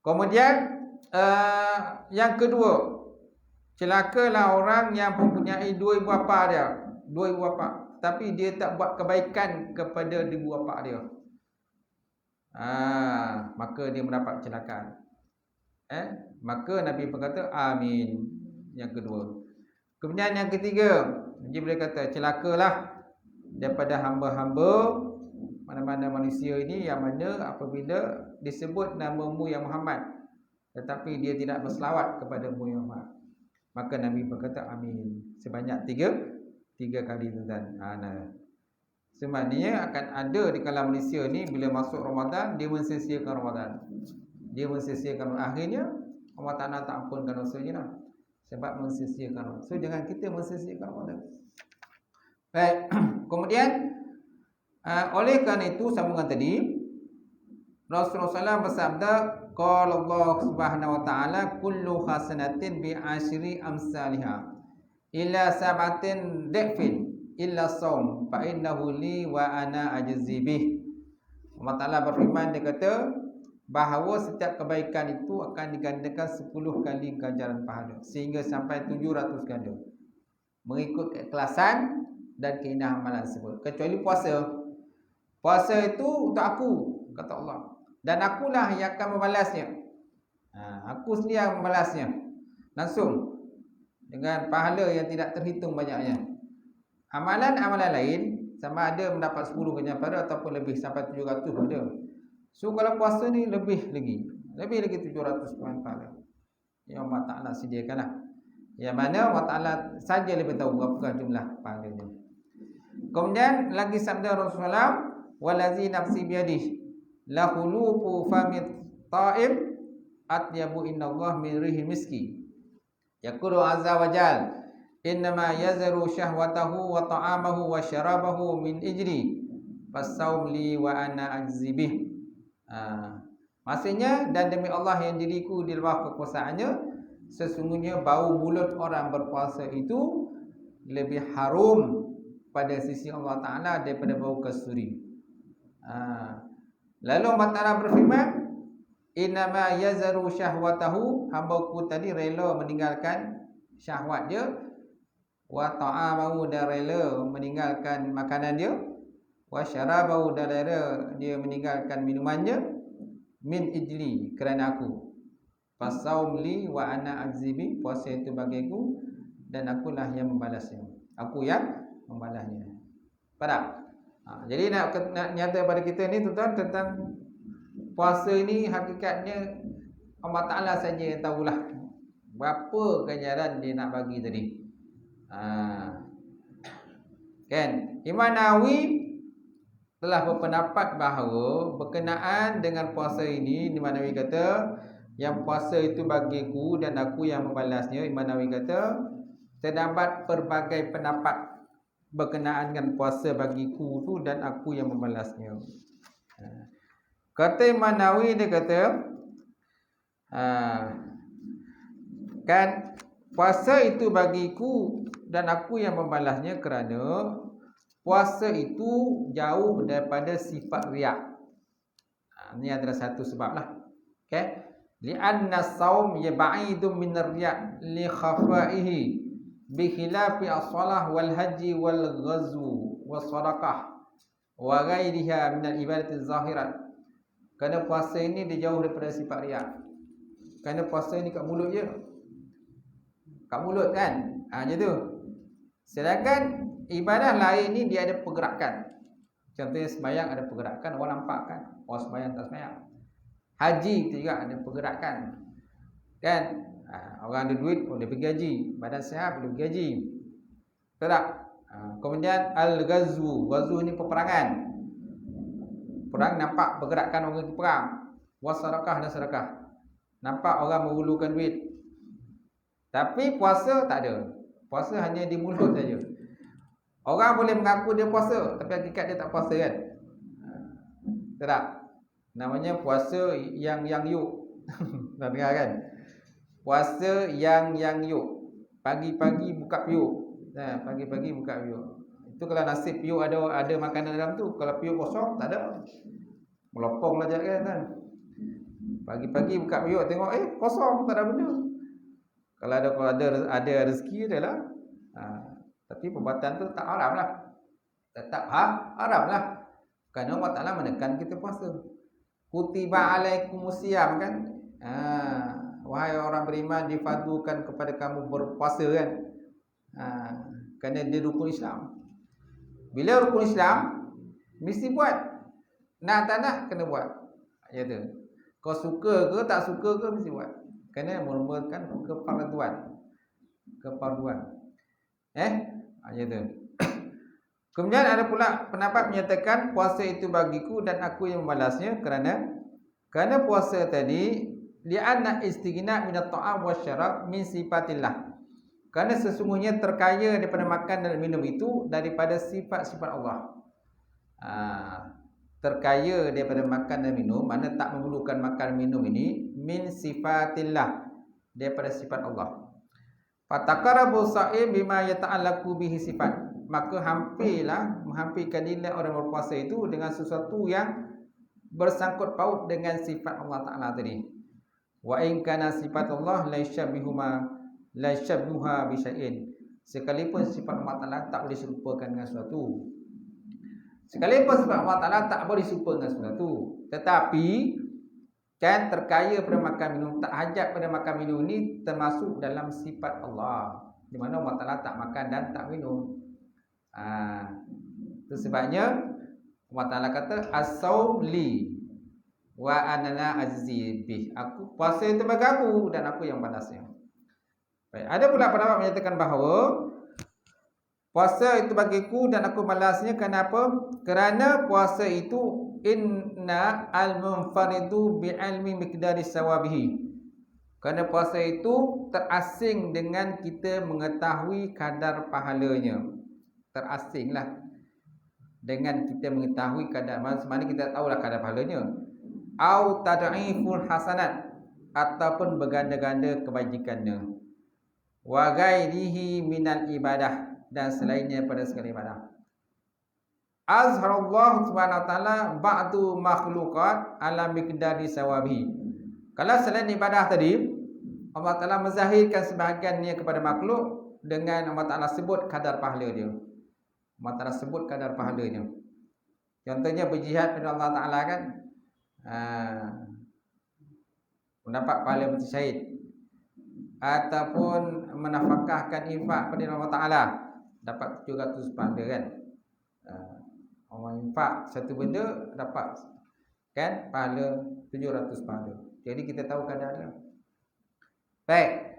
Speaker 1: Kemudian yang kedua, celakalah orang yang mempunyai 2 ibu bapa dia. 2 ibu bapa, tapi dia tak buat kebaikan kepada ibu bapa dia. Maka dia mendapat kecelakaan. Maka Nabi berkata amin. Yang kedua. Kemudian yang ketiga, Jibril kata celakalah daripada hamba-hamba mana-mana manusia ini yang mana apabila disebut namamu ya Muhammad tetapi dia tidak berselawat kepada-Mu ya Muhammad. Maka Nabi berkata amin sebanyak 3 kali, tuan. Sebenarnya akan ada di kalangan manusia ni bila masuk Ramadan dia mensia-siakan Ramadan. Akhirnya Allah Ta'ala tak ampunkan dosanya lah. Sebab mensia-siakan. So jangan kita mensia-siakan Ramadan. Baik. Kemudian oleh kerana itu sambungan tadi Rasulullah SAW bersabda, qala Allah Subhanahu wa ta'ala kullu hasanatin bi asyri amsalha illa sab'atin dhifin illa shaum fa innahu li wa ana ajzi bih. Allah Ta'ala berfirman, dia kata bahawa setiap kebaikan itu akan digandakan 10 kali ganjaran pahala sehingga sampai 700 ganda mengikut keikhlasan dan keindahan amalan tersebut, kecuali puasa. Puasa itu untuk aku, kata Allah, dan akulah yang akan membalasnya. Aku sendiri yang membalasnya langsung dengan pahala yang tidak terhitung banyaknya. Amalan-amalan lain sama ada mendapat 10 ganjaran pahala ataupun lebih sampai 700 ada. So kalau puasa ni lebih lagi 700 pahala yang Allah Ta'ala sediakanlah. Yang mana Allah Ta'ala saja lebih tahu berapa jumlah pahalanya. Kemudian lagi sabda Rasulullah, walazi nafsi biyadih la khulufu famit ta'im atyabu innallaha min rihi miski. Yaqulu azza wa jal innama yazru syahwatahu wa ta'amahu wa syarabahu min ijri fasawm li wa ana ajzi bih. Maksudnya, dan demi Allah yang diriku di bawah kekuasaannya, sesungguhnya bau mulut orang berpuasa itu lebih harum pada sisi Allah Ta'ala daripada bau kasturi. Lalu Allah Ta'ala berfirman, innama yazaru syahwatahu, hamba-Ku tadi rela meninggalkan syahwat dia, wa ta'amahu, dan rela meninggalkan makanan dia, wa syarabahu, dan rela dia meninggalkan minumannya, min ijli, kerana aku. Fasaum li wa ana ajzibi, puasa itu bagiku dan akulah yang membalasnya. Aku yang membalasnya. Faham? Jadi nak nyata pada kita ni tuan-tuan tentang puasa ni, hakikatnya Allah Ta'ala saja yang tahulah berapa ganjaran dia nak bagi tadi. Kan? Imam Nawawi telah berpendapat bahawa berkenaan dengan puasa ini, Imam Nawawi kata yang puasa itu bagiku dan aku yang membalasnya. Imam Nawawi kata terdapat pelbagai pendapat berkenaan dengan puasa bagiku tu dan aku yang membalasnya. Kata Imam Nawawi, dia kata kan puasa itu bagiku dan aku yang membalasnya kerana puasa itu jauh daripada sifat riak. Ini adalah satu sebab lah. Okay? Li'anna saum yab'idun min ar-riya' li khafaihi bi khilafi as-salah wal haji wal ghazw was sadaqah wa ghairiha min al-ibadat az-zahirat. Kerana puasa ini dia jauh daripada sifat riak. Kerana puasa ini kat mulut je. Kat mulut kan? Macam tu. Sedangkan ibadah lain ni dia ada pergerakan. Contohnya sembahyang ada pergerakan, orang nampak kan. Orang sembahyang tak sembahyang. Haji juga ada pergerakan. Kan? Orang ada duit boleh pergi haji. Badan sihat boleh pergi haji. Betul tak? Kemudian al-ghazwu. Ghazwu ni peperangan. Perang nampak pergerakan orang itu perang. Wasadaqah dan sedekah. Nampak orang menghulurkan duit. Tapi puasa tak ada. Puasa hanya di mulut saja. Orang boleh mengaku dia puasa, tapi hakikat dia tak puasa kan? Tak? Namanya puasa yang yuk. Nak dengar kan? Puasa yang yuk. Pagi-pagi buka piuk. Pagi-pagi buka piuk. Itu kalau nasib piuk ada makanan dalam tu. Kalau piuk kosong tak ada. Melopong lah kan? Pagi-pagi buka piuk tengok kosong, tak ada benda. Kalau ada rezeki dia lah. Tapi perbuatan tu tak haram lah. Tetap haram lah. Kerana Allah Ta'ala menekan kita puasa. Kutiba alaikumusiyam kan. Wahai orang beriman, difardukan kepada kamu berpuasa kan. Kerana dia rukun Islam. Bila rukun Islam mesti buat. Nak tak nak kena buat. Ya tu. Kau suka ke tak suka ke mesti buat. Kerana merupakan kefarduan. Macam tu. Kemudian ada pula pendapat menyatakan puasa itu bagiku dan aku yang membalasnya kerana puasa tadi li'anna istighna min at-ta'am wasyarab min sifatillah. Kerana sesungguhnya terkaya daripada makan dan minum itu daripada sifat-sifat Allah. Terkaya daripada makan dan minum, mana tak memerlukan makan minum ini, min sifatillah, daripada sifat Allah. Fataqarabu sa'im bima yata'allaqu bihi sifat. Maka menghampirkan nilai orang berpuasa itu dengan sesuatu yang bersangkut paut dengan sifat Allah Ta'ala tadi. Wa in kana sifatullah la yashabuha bi syai'in. Sekalipun sifat Allah Ta'ala tak boleh serupakan dengan sesuatu. Sekalipun sifat Allah Ta'ala tak boleh serupa dengan sesuatu, tetapi kan terkaya pada makan minum, tak hajat pada makan minum ni termasuk dalam sifat Allah, di mana Allah Ta'ala tak makan dan tak minum. Itu sebabnya Allah Ta'ala kata as-saum li wa anana azibih. Aku puasa itu bagi aku dan aku yang balasnya. Baik, ada pula pendapat menyatakan bahawa puasa itu bagiku dan aku balasnya. Kenapa? Kerana puasa itu inna al-munfaridu bi'ilmi miqdari sawabihi. Kerana puasa itu terasing dengan kita mengetahui kadar pahalanya. Terasinglah dengan kita mengetahui kadar, mana kita tahulah kadar pahalanya. au tad'iful hasanat, ataupun berganda-ganda kebajikannya, wa ghairihi minal ibadah, dan selainnya pada segala ibadah. Azharallahu subhanahu wa ta'ala ba'du makhluqat ala miqdari sawabi. Kalau selain ibadah tadi, Allah Ta'ala menzahirkan sebahagiannya kepada makhluk dengan Allah Ta'ala sebut kadar pahala dia. Allah Ta'ala sebut kadar pahalanya. Contohnya berjihad kepada Allah Ta'ala kan, mendapat pahala mati syahid, ataupun menafkahkan infak pada Allah Ta'ala dapat 700 pahala kan. Orang infak satu benda dapat kan pahala 700 pahala. Jadi kita tahu kadar dia. Baik.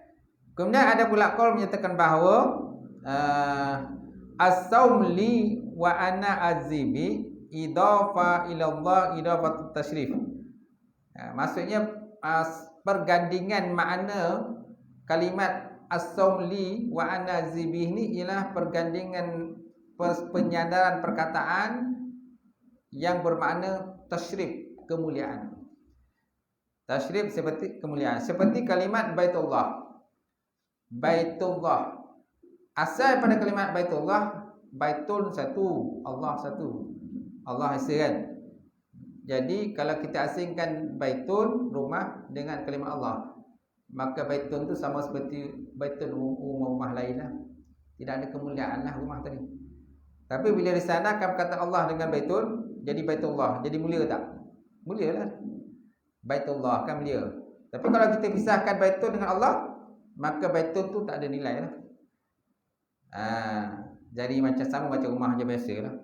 Speaker 1: Kemudian ada pula qaul menyatakan bahawa as-saum li wa ana azibi idafa ila Allah idafatu tasyrif. Maksudnya pergandingan makna kalimat as-saum li wa ana azibi ini ialah pergandingan penyandaran perkataan yang bermakna tasyrif, kemuliaan. Tasyrif seperti kemuliaan, seperti kalimat Baitullah. Baitullah, asal pada kalimat Baitullah, Baitul satu, Allah satu, Allah esa kan. Jadi kalau kita asingkan Baitul, rumah, dengan kalimat Allah, maka Baitul tu sama seperti Baitul rumah lain lah. Tidak ada kemuliaan lah rumah tadi. Tapi bila disanakan kata Allah dengan Baitul, jadi Baitullah, jadi mulia tak? Mulia lah. Baitullah kan mulia. Tapi kalau kita pisahkan Baitul dengan Allah, maka Baitul tu tak ada nilai lah. Jadi macam sama macam rumah je biasa lah.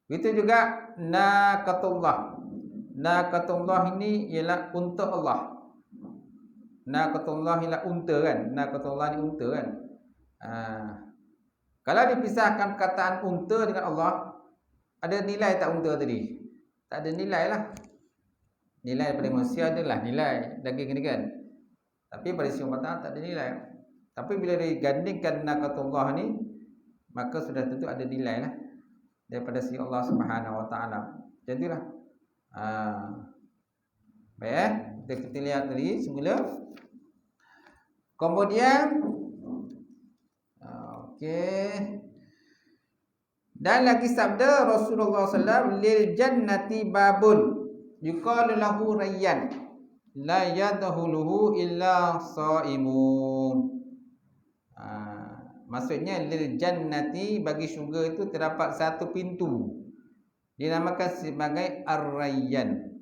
Speaker 1: Itu juga Naqatullah. Naqatullah ini ialah unta Allah. Naqatullah ialah unta kan. Naqatullah ni unta kan. Kalau dipisahkan perkataan unta dengan Allah, ada nilai tak unta tadi? Tak ada nilai lah. Nilai daripada manusia adalah nilai daging ni kan. Tapi pada sisi Allah tak ada nilai. Tapi bila digandingkan naqatullah ni, maka sudah tentu ada nilai lah daripada sisi Allah Subhanahu Wa Taala. Jadilah. Baik, kita lihat tadi semula. Kemudian okey. Dan lagi sabda Rasulullah SAW, lil jannati babun yuqalu lahu rayyan la yadkhuluhu illa shaimun. Maksudnya lil jannati, bagi syurga itu terdapat satu pintu dinamakan sebagai ar-rayyan.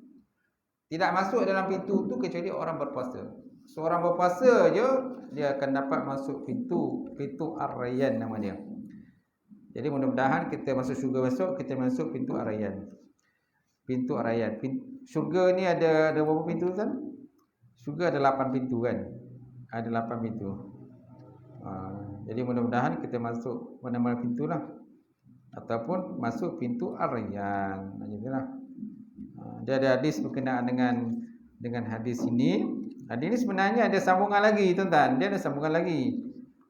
Speaker 1: Tidak masuk dalam pintu itu kecuali orang berpuasa. Seorang berpuasa je dia akan dapat masuk pintu ar-rayyan nama dia. Jadi mudah-mudahan kita masuk syurga besok, kita masuk pintu ar-rayyan. Pintu ar-rayyan. Syurga ni ada berapa pintu kan? Syurga ada 8 pintu kan? Ada 8 pintu. Jadi mudah-mudahan kita masuk mana-mana pintu lah, ataupun masuk pintu ar-rayyan. Macamlah. Dia ada hadis berkenaan dengan hadis ini. Hadis ini sebenarnya ada sambungan lagi tuan-tuan. Dia ada sambungan lagi.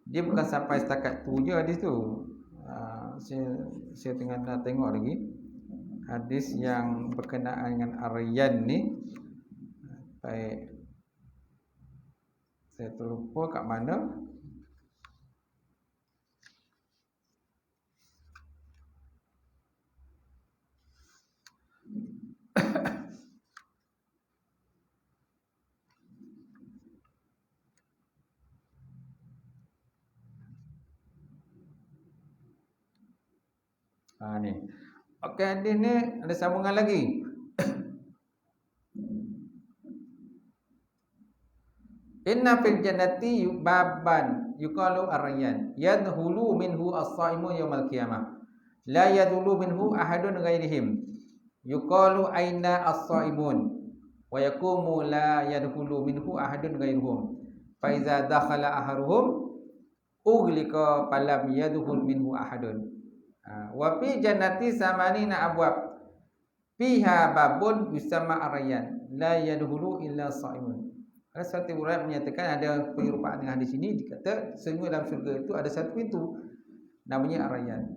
Speaker 1: Dia bukan sampai setakat tu je hadis tu. Saya tengah nak tengok lagi hadis yang berkenaan dengan ar-rayyan ni. Baik, saya terlupa kat mana. Ni. Okey, hadis ni ada sambungan lagi. Inna fil jannati baban yuqalu ar-rayyan yadkhulu minhu as-saimu yaumal qiyamah la yadkhulu minhu ahadun ghairihim yuqalu aina as-saimun wa yaqumu la yadkhulu minhu ahadun ghairuhum fa iza dakhala ahaduhum ughliqa falam yadkhul minhu ahadun. Wa fi jannati samanina abwab fiha babun yusamma ar-rayyan la yadkhulu illa shaimun. Ada satu riwayat menyatakan ada penyerupaan dengan hadis ini, dikata sesungguhnya dalam syurga itu ada satu pintu namanya ar-rayyan.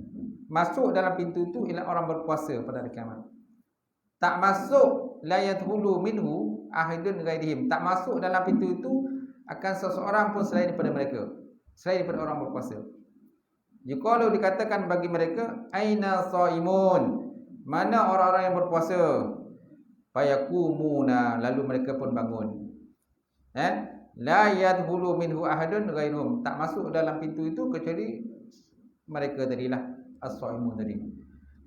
Speaker 1: Masuk dalam pintu itu ialah orang berpuasa pada hari kiamat. tak masuk la yadkhulu minhu ahadun ghairihim, tak masuk dalam pintu itu akan seseorang pun selain daripada mereka, selain daripada orang berpuasa. Jikalau dikatakan bagi mereka aina shaimun, mana orang-orang yang berpuasa, fayakumuna, lalu mereka pun bangun. La yadkhulu minhu ahadun ghairuhum, tak masuk dalam pintu itu kecuali mereka tadilah, as-shaimun tadi.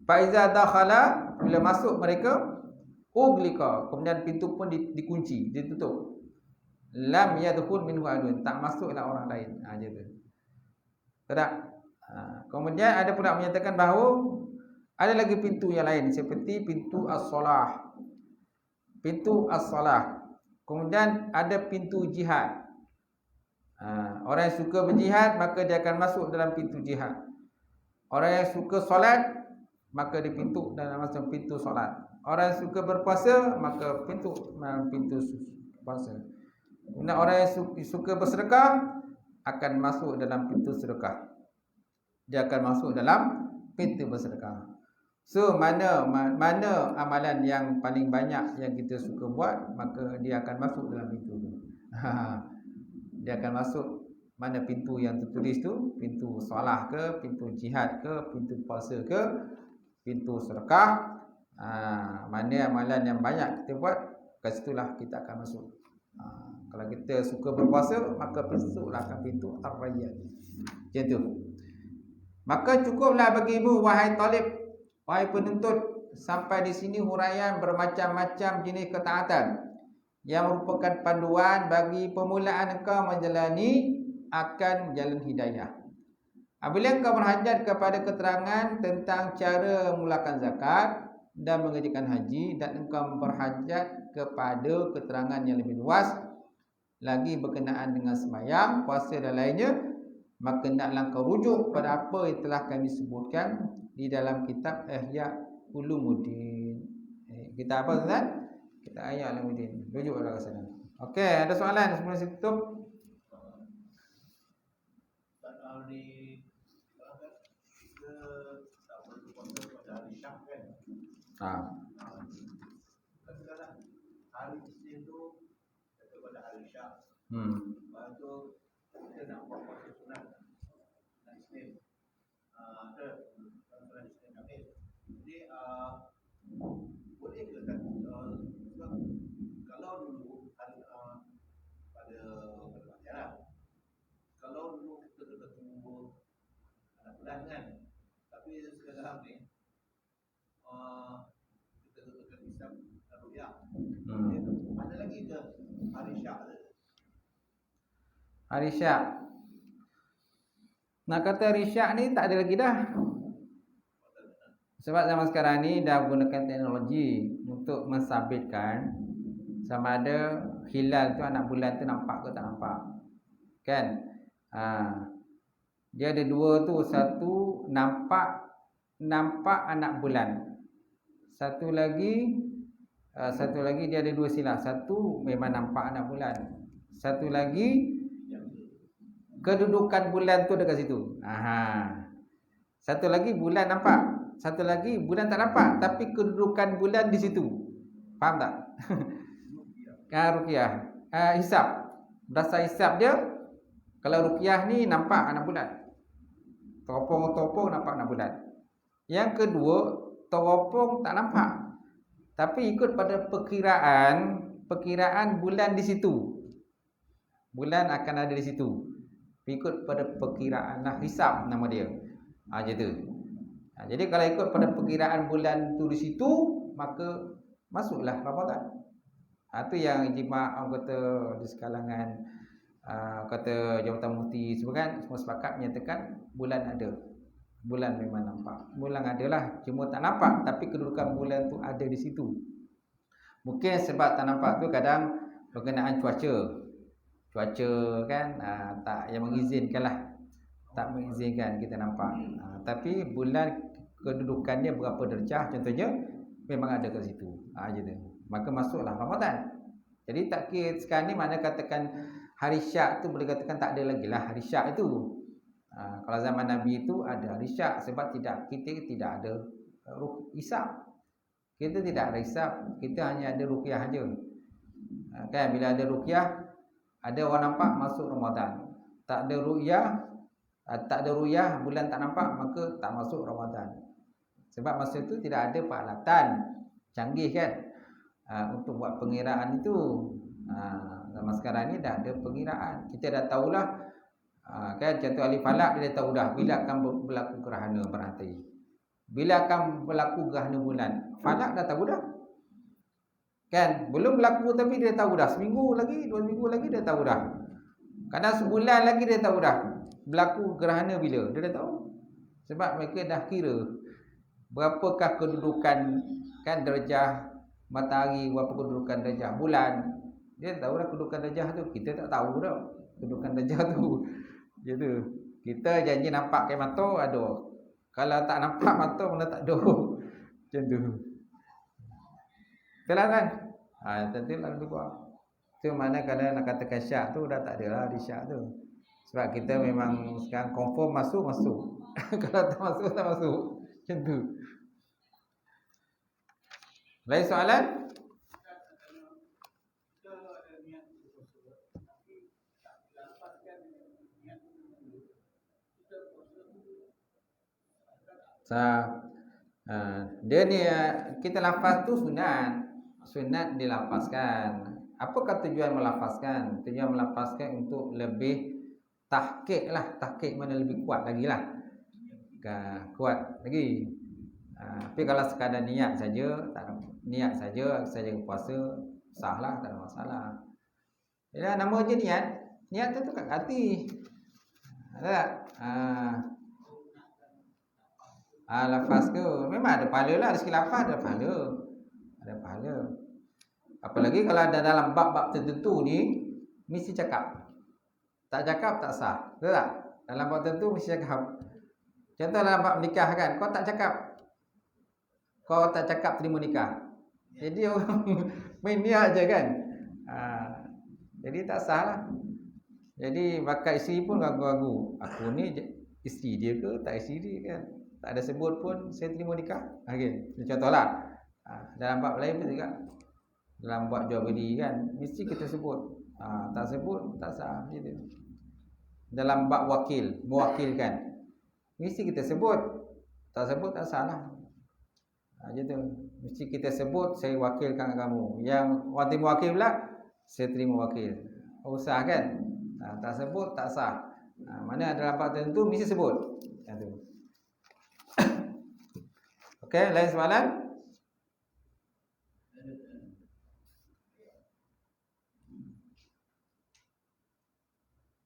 Speaker 1: Fa iza dakhala, bila masuk mereka, uglika, kemudian pintu pun dikunci, ditutup. Lam yadkhul minhu ahadun, tak masuklah orang lain. Aja tu. Tak. Kemudian ada pula menyatakan bahawa ada lagi pintu yang lain seperti pintu as-salah. Pintu as-salah. Kemudian ada pintu jihad. Orang yang suka berjihad maka dia akan masuk dalam pintu jihad. Orang yang suka solat maka di pintu dalam macam pintu solat. Orang yang suka berpuasa maka pintu puasa. Kemudian orang yang suka bersedekah akan masuk dalam pintu sedekah. Dia akan masuk dalam pintu bersedekah. So mana amalan yang paling banyak yang kita suka buat, maka dia akan masuk dalam pintu tu. Dia akan masuk mana pintu yang tertulis tu, pintu solah ke, pintu jihad ke, pintu puasa ke, pintu sedekah. Mana amalan yang banyak kita buat, ke situlah kita akan masuk. Kalau kita suka berpuasa, maka masuklah ke pintu ar-rayyan. Macam tu. Maka cukuplah bagimu wahai talib, wahai penuntut, sampai di sini huraian bermacam-macam jenis ketaatan yang merupakan panduan bagi permulaan engkau menjalani akan jalan hidayah. Apabila engkau berhajat kepada keterangan tentang cara memulakan zakat dan mengerjakan haji, dan engkau berhajat kepada keterangan yang lebih luas lagi berkenaan dengan sembahyang, puasa dan lainnya, maka hendaklah kau rujuk pada apa yang telah kami sebutkan di dalam kitab Ihya Ulumuddin. Kita apa Ustaz? Kita Ihya Ulumuddin. Rujuklah ke sana. Okey, ada soalan sebelum saya tutup?
Speaker 2: Kalau di kita tak boleh puasa pada hari Syak kan? Kan sekarang hari Isnin tu pada hari Syak. Lepas tu kita nak buat puasa sunat hari Isnin. Ada sunat Isnin Khamis. Jadi boleh ke tak? Sebab kalau dulu hari pada pelajaran, kalau dulu kita tunggu anak bulan kan, tapi sekarang ni kita tentukan Islam dan Ru'yah. Ada lagi ke hari Syak?
Speaker 1: Hari Syak. Nak kata hari Syak ni tak ada lagi dah. Sebab zaman sekarang ni dah gunakan teknologi untuk mensabitkan sama ada hilal tu, anak bulan tu nampak ke tak nampak. Kan? Dia ada dua tu, satu nampak anak bulan. Satu lagi dia ada dua silah. Satu memang nampak anak bulan. Satu lagi kedudukan bulan tu dekat situ. Satu lagi bulan nampak, satu lagi bulan tak nampak tapi kedudukan bulan di situ. Faham tak? Ruqyah. Hisab. Berdasar hisab dia, kalau ruqyah ni nampak anak bulan. Teropong-teropong nampak anak bulan. Yang kedua, teropong tak nampak. Tapi ikut pada perkiraan bulan di situ. Bulan akan ada di situ. Ikut pada perkiraan hisab nama dia. Macam tu. Jadi kalau ikut pada perkiraan bulan tu di situ, maka masuklah Ramadan. Itu yang ijma' orang kata di sekalangan kata Jabatan Mufti semua kan, semua sepakat menyatakan bulan ada. Bulan memang nampak. Bulan adalah, cuma tak nampak tapi kedudukan bulan tu ada di situ. Mungkin sebab tak nampak tu kadang berkenaan cuaca kan tak yang mengizinkanlah, tak mengizinkan kita nampak. Tapi bulan kedudukannya berapa derajah contohnya memang ada kat situ. Macam tu. Maka masuklah Ramadan. Jadi tak kira sekarang ni mana katakan hari Syak tu boleh katakan tak ada lagi lah hari Syak itu. Kalau zaman Nabi itu ada hari Syak sebab kita tidak ada hisab. Kita tidak ada hisab, kita hanya ada ruqyah aja. Kan bila ada ruqyah, ada orang nampak masuk Ramadan. Tak ada ruqyah, bulan tak nampak, maka tak masuk Ramadan. Sebab masa itu tidak ada peralatan canggih kan untuk buat pengiraan itu. Zaman sekarang ni dah ada pengiraan. Kita dah tahulah kan, contoh ahli falak dia dah tahu dah bila akan berlaku gerhana matahari, bila akan berlaku gerhana bulan. Falak dah tahu dah kan, belum berlaku tapi dia tahu dah. Seminggu lagi, 2 minggu lagi dia tahu dah. Kadang sebulan lagi dia tahu dah berlaku gerhana bila. Dia dah tahu. Sebab mereka dah kira berapakah kedudukan kan darjah matahari, berapa kedudukan darjah bulan. Dia tahu dah kedudukan darjah tu. Kita tak tahu dah kedudukan darjah tu. Gitu. Kita janji nampak ke mata ada. Kalau tak nampak mata mana tak ada. Macam tu. Betul kan? Tentu lah lebih kurang. Itu mana kalau nak katakan syak tu dah tak ada lah di syak tu. Sebab kita memang sekarang confirm masuk. Kalau tak masuk, tak masuk. Macam tu. Lain soalan? Dia ni kita lafaz tu sunat dilafazkan. Apakah tujuan melafazkan? Tujuan melafazkan untuk lebih tahqiq lah. Tahqiq mana lebih kuat lagi lah. Kuat lagi. Tapi kalau sekadar niat saja, niat saja puasa, sahlah, tak ada masalah. Ya, nama je niat. Niat tu kat hati. Ada tak? Lafaz tu memang ada pahala lah. Rezeki lafaz ada pahala. Ada pahala. Apalagi kalau ada dalam bab-bab tertentu ni mesti cakap. Tak cakap tak sah. Betul tak? Dalam bab tertentu mesti cakap. Contoh dalam bab nikah kan, kau tak cakap terima nikah. Jadi orang main niat je kan. Jadi tak sah lah. Jadi bakal isteri pun ragu-ragu. Aku ni isteri dia ke tak isteri dia kan. Tak ada sebut pun saya terima nikah. Okay. Contohlah. Dalam bab lain pun juga. Dalam bab jual beli kan, mesti kita sebut. Tak sebut tak sah gitu. Dalam bab mewakilkan, mesti kita sebut. Tak sebut tak sah lah. Gitu. Mesti kita sebut saya wakilkan kamu. Yang wakil mewakil pula saya terima wakil. Usah kan? Tak sebut tak sah. Mana dalam bab tertentu mesti sebut. Itu. Okey, lain soalan?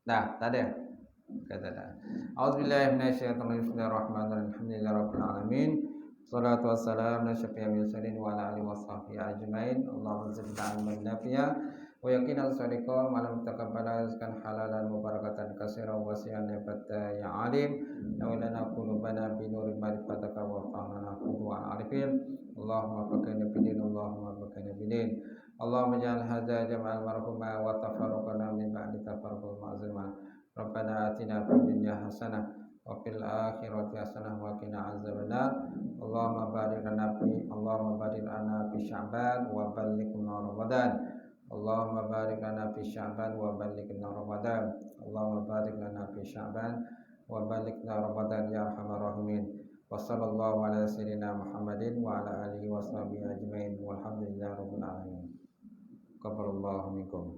Speaker 1: Dah, tak ada. Kata dah. Auzubillahi minasyaitonir rajim. Bismillahirrahmanirrahim. Alhamdulillahirabbil alamin. Salatu wassalamu ala asyrafil mursalin wa ala alihi washabbihi ajmain. Allahumma zidna ilman nafi'a wa yaqinan shadiqan wa lam taqabbala rizqan halalan mubarakatan katsiran wasi'an nabata ya alim. Nawlana qulubana bi nuril ma'rifataka wa fahmana qudwa arifin. Allahumma fakina bidin, Allahumma fakina bidin. Allahumma ja'al hadza jama'al marhuma wa tafarraqana min ba'di tafarruqul ma'zuma. Rabbana atina fid dunya hasanah wa fil akhirati hasanah wa qina azabannar. Allahumma barik lana fi Sya'ban wa ballighna Ramadan. Allahumma barik lana fi Sya'ban wa ballighna Ramadan. Allahumma barik lana fi Sya'ban wa ballighna Ramadan ya arhamar rahimin. Wa sallallahu ala sayyidina Muhammadin wa ala alihi washabbihi ajmain. Walhamdulillahirabbil alamin. Qaballallahu minkum.